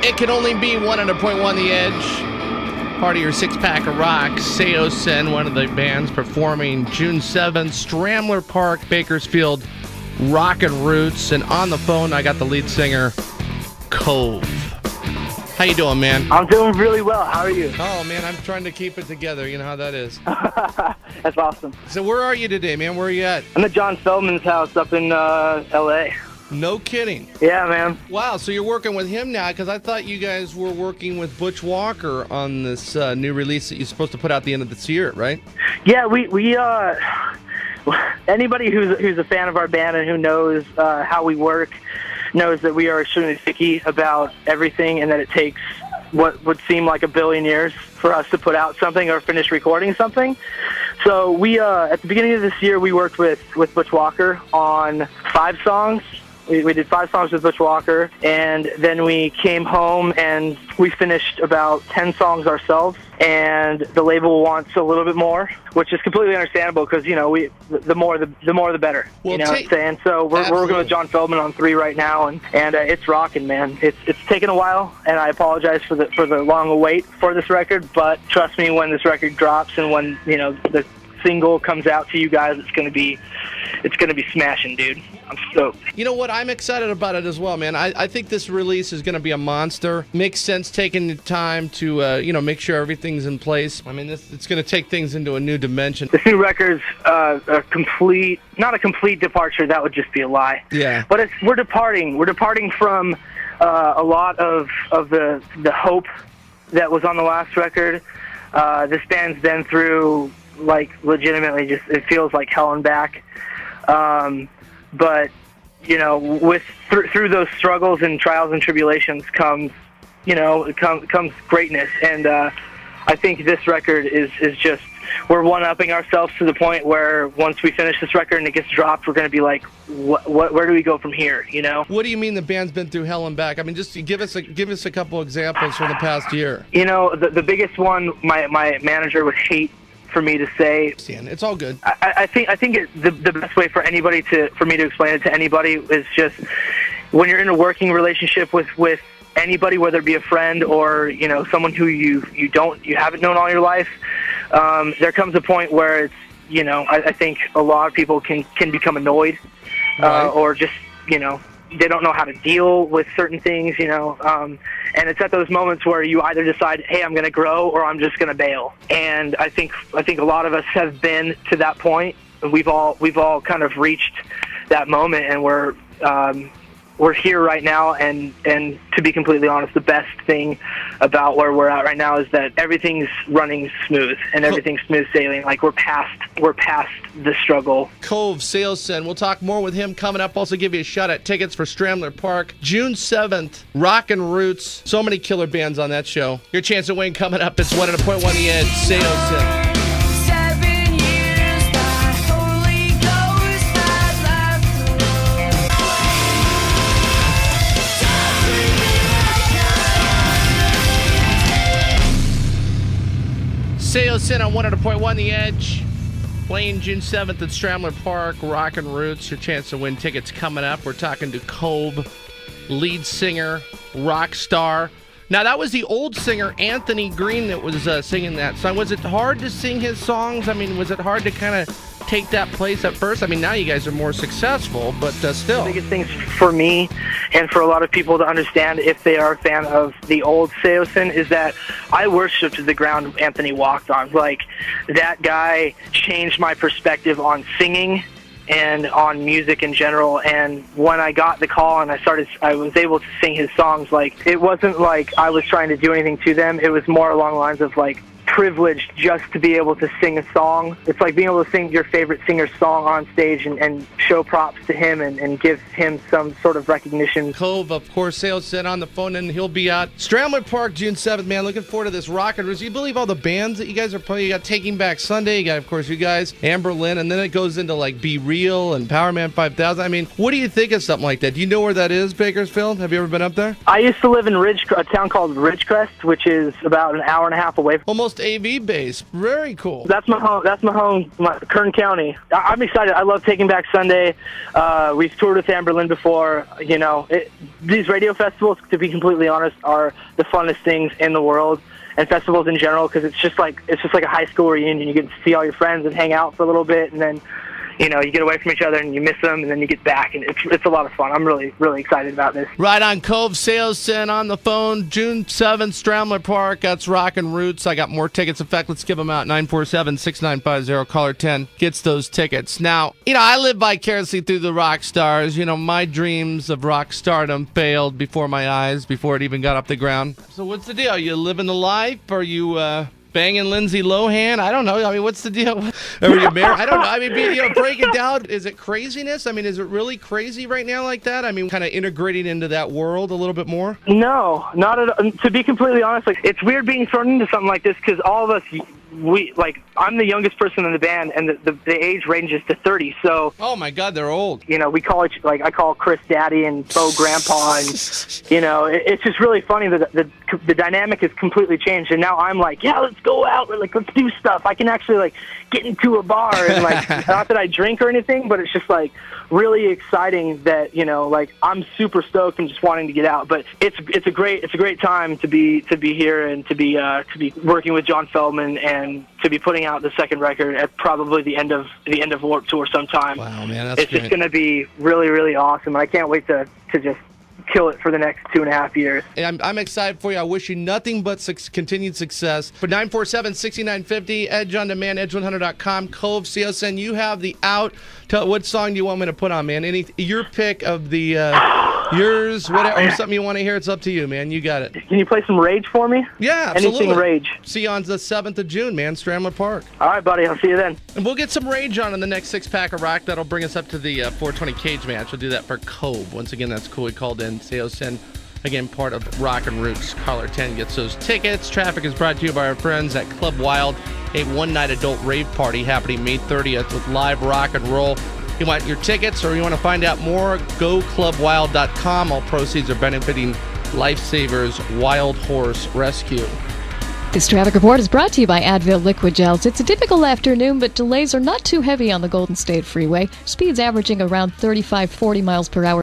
It can only be 100.1 The Edge. Part of your six-pack of rock. SAOSIN, one of the bands performing June 7th, Stramler Park, Bakersfield, Rockin' Roots. And on the phone, I got the lead singer, COVE. How you doing, man? I'm doing really well. How are you? Oh, man, I'm trying to keep it together. You know how that is. That's awesome. So where are you today, man? Where are you at? I'm at John Feldman's house up in L.A. No kidding. Yeah, man. Wow, so you're working with him now, because I thought you guys were working with Butch Walker on this new release that you're supposed to put out the end of this year, right? Yeah, we anybody who's a fan of our band and who knows how we work knows that we are extremely picky about everything, and that it takes what would seem like a billion years for us to put out something or finish recording something. So we, at the beginning of this year, we worked with Butch Walker on 5 songs. We did 5 songs with Butch Walker, and then we came home and we finished about 10 songs ourselves, and the label wants a little bit more, which is completely understandable because, you know, the more the better. Well, you know what I'm saying? So we're working with John Feldman on 3 right now, and it's rocking, man. It's taken a while, and I apologize for the long wait for this record, but trust me, when this record drops and when, you know, the single comes out to you guys, it's gonna be smashing, dude. I'm stoked. You know what? I'm excited about it as well, man. I think this release is going to be a monster. Makes sense taking the time to, you know, make sure everything's in place. I mean, it's going to take things into a new dimension. This new record's not a complete departure. That would just be a lie. Yeah. But we're departing. We're departing from a lot of the hope that was on the last record. This band's been through, like, legitimately just, it feels like hell and back. But, you know, through those struggles and trials and tribulations comes, you know, comes greatness. And I think this record is just, we're one-upping ourselves to the point where once we finish this record and it gets dropped, we're going to be like, where do we go from here, you know? What do you mean the band's been through hell and back? I mean, just give us a couple examples from the past year. You know, the biggest one my manager would hate for me to say. It's all good. I think the best way for me to explain it to anybody is just when you're in a working relationship with anybody, whether it be a friend or, you know, someone who you haven't known all your life. There comes a point where it's, you know, I think a lot of people can become annoyed, right. Or just, you know, they don't know how to deal with certain things, you know, and it's at those moments where you either decide, hey, I'm going to grow, or I'm just going to bail. And I think a lot of us have been to that point. We've all kind of reached that moment, and we're here right now. And to be completely honest, the best thing about where we're at right now is that everything's running smooth and everything's smooth sailing. Like we're past the struggle. COVE, SAOSIN. We'll talk more with him coming up. Also give you a shot at tickets for Stramler Park. June 7th, Rockin' Roots. So many killer bands on that show. Your chance to win coming up. It's 100.1 The Edge, SAOSIN. SAOSIN on 100.1 The Edge, playing June 7th at Stramler Park, Rockin' Roots. Your chance to win tickets coming up. We're talking to COVE, lead singer, rock star. Now, that was the old singer, Anthony Green, that was singing that song. Was it hard to sing his songs? I mean, was it hard to kind of take that place at first? I mean, now you guys are more successful, but still. The biggest things for me and for a lot of people to understand if they are a fan of the old SAOSIN is that I worshiped the ground Anthony walked on. Like, that guy changed my perspective on singing and on music in general. And when I got the call and I was able to sing his songs, like, it wasn't like I was trying to do anything to them. It was more along the lines of, like, privileged just to be able to sing a song. It's like being able to sing your favorite singer's song on stage and show props to him and give him some sort of recognition. COVE, of course, SAOSIN on the phone, and he'll be at Stramler Park June 7th, man. Looking forward to this Rockin' Roots. You believe all the bands that you guys are playing? You got Taking Back Sunday, you got, of course, you guys, Amberlynn, and then it goes into, like, Be Real and Powerman 5000. I mean, what do you think of something like that? Do you know where that is, Bakersfield? Have you ever been up there? I used to live in a town called Ridgecrest, which is about an hour and a half away. Almost AV base. Very cool. That's my home. That's my home, Kern County. I'm excited. I love Taking Back Sunday. We've toured with Amberlin before. You know, these radio festivals, to be completely honest, are the funnest things in the world, and festivals in general, because it's just like a high school reunion. You get to see all your friends and hang out for a little bit, and then, you know, you get away from each other and you miss them, and then you get back, and it's a lot of fun. I'm really, really excited about this. Right on. COVE SAOSIN on the phone. June 7th, Stramler Park. That's Rockin' Roots. I got more tickets. In fact, let's give them out. 947-6950. Caller 10 gets those tickets. Now, you know, I live vicariously through the rock stars. You know, my dreams of rock stardom failed before my eyes, before it even got off the ground. So what's the deal? You living the life? Are you banging Lindsay Lohan? I don't know. I mean, what's the deal? Are you married? I don't know. I mean, you know, break it down. Is it craziness? I mean, is it really crazy right now like that? I mean, kind of integrating into that world a little bit more? No, not at all. To be completely honest, like, it's weird being thrown into something like this, because all of us, I'm the youngest person in the band, and the age ranges to 30. So, oh my God, they're old. You know, we call it, like, I call Chris Daddy and Bo Grandpa, and you know, it's just really funny that the dynamic has completely changed. And now I'm like, yeah, let's go out, like, let's do stuff. I can actually, like, get into a bar, and, like, not that I drink or anything, but it's just, like, really exciting that, you know, like, I'm super stoked and just wanting to get out. But it's a great time to be here, and to be working with John Feldman, and to be putting out the second record at probably the end of Warped Tour sometime. Wow, man, that's it's just going to be really, really awesome. And I can't wait to just kill it for the next 2.5 years. And I'm excited for you. I wish you nothing but continued success. For 947-6950, Edge on Demand, edge100.com, COVE SAOSIN, you have the out. What song do you want me to put on, man? Your pick of the yours, whatever, or something you want to hear. It's up to you, man. You got it. Can you play some Rage for me? Yeah, absolutely. Anything Rage. See you on the 7th of June, man, Stramler Park. All right, buddy. I'll see you then. And we'll get some Rage on in the next 6-pack of rock. That'll bring us up to the 420 cage match. We'll do that for COVE. Once again, that's cool. We called in SAOSIN. Again, part of Rockin' Roots. Caller 10 gets those tickets. Traffic is brought to you by our friends at Club Wild, a one-night adult rave party happening May 30th with live rock and roll. You want your tickets, or you want to find out more, go clubwild.com. All proceeds are benefiting Lifesavers Wild Horse Rescue. This traffic report is brought to you by Advil Liquid Gels. It's a difficult afternoon, but delays are not too heavy on the Golden State Freeway. Speeds averaging around 35-40 miles per hour.